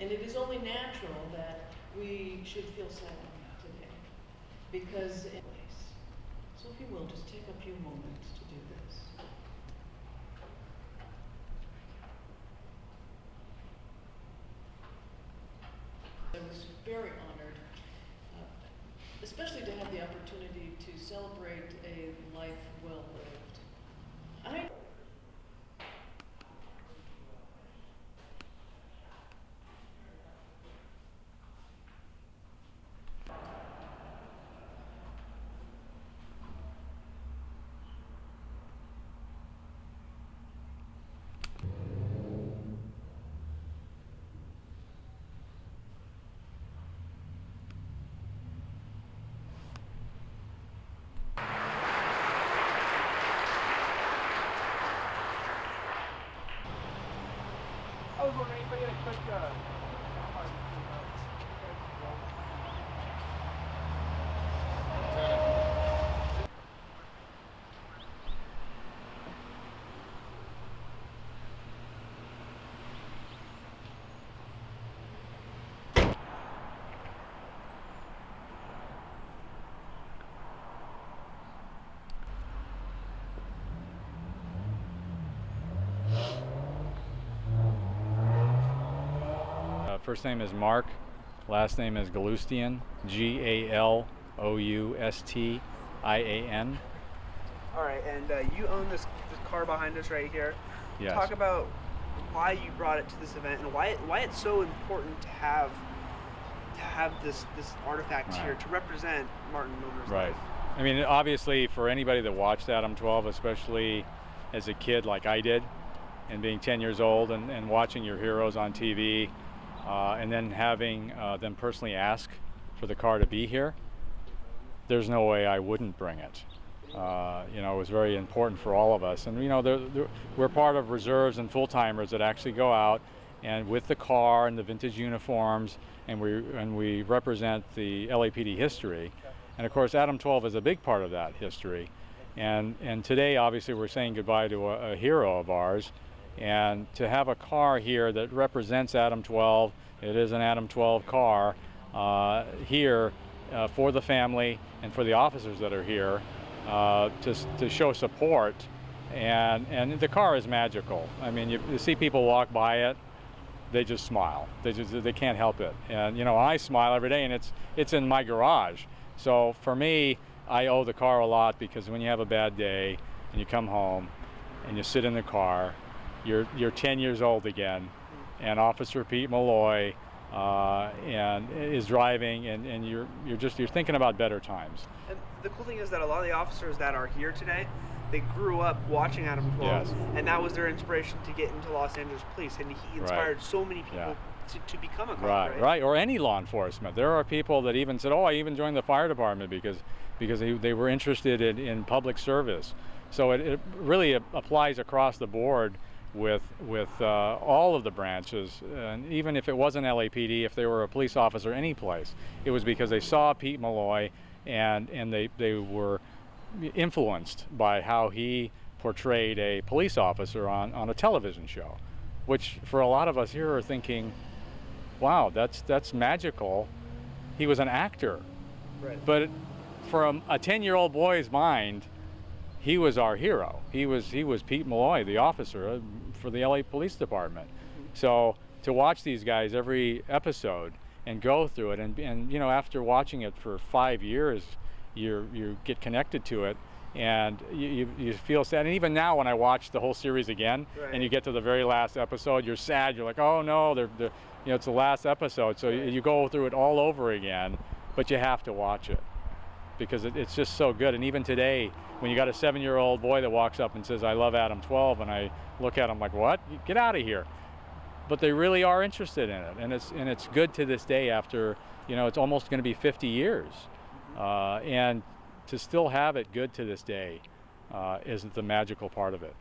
And it is only natural that we should feel sad today, because so if you will, just take a few moments to do this. I was very honored, especially to have the opportunity to celebrate a life well lived. I was wondering if I get a quick First name is Mark, last name is Galoustian, G-A-L-O-U-S-T-I-A-N. All right, and you own this car behind us right here. Yes. Talk about why you brought it to this event and why it's so important to have this artifact Right. here to represent Martin Milner's Right. life. I mean, obviously for anybody that watched Adam-12, especially as a kid like I did, and being 10 years old and watching your heroes on TV, and then having them personally ask for the car to be here, there's no way I wouldn't bring it. You know, it was very important for all of us. And you know, we're part of reserves and full-timers that actually go out and with the car and the vintage uniforms, and we represent the LAPD history. And of course, Adam-12 is a big part of that history. And today, obviously, we're saying goodbye to a hero of ours. And to have a car here that represents Adam-12, it is an Adam-12 car here for the family and for the officers that are here to show support. And the car is magical. I mean, you see people walk by it, they just smile. They can't help it. And you know, I smile every day, and it's in my garage. So for me, I owe the car a lot, because when you have a bad day and you come home and you sit in the car, you're 10 years old again, and Officer Pete Malloy and is driving, and you're thinking about better times. And the cool thing is that a lot of the officers that are here today, they grew up watching Adam-12, Yes. and that was their inspiration to get into Los Angeles Police, and he inspired so many people to become a cop, Right, or any law enforcement. There are people that even said, "Oh, I even joined the fire department because they were interested in public service." So it really applies across the board with all of the branches, and even if it wasn't LAPD, if they were a police officer any place, it was because they saw Pete Malloy and they were influenced by how he portrayed a police officer on a television show, which for a lot of us here are thinking, wow, that's magical. He was an actor. Right. But from a 10-year-old boy's mind, he was our hero. He was Pete Malloy, the officer for the LA Police Department. So to watch these guys every episode and go through it, and you know, after watching it for 5 years, you get connected to it, and you feel sad. And even now, when I watch the whole series again, and you get to the very last episode, you're sad. You're like, oh no, you know, it's the last episode. So you go through it all over again, but you have to watch it, because it's just so good. And even today, when you got a 7-year-old boy that walks up and says, "I love Adam-12," and I look at him like, "What? Get out of here!" But they really are interested in it, and it's good to this day. After, you know, it's almost going to be 50 years, and to still have it good to this day is the magical part of it.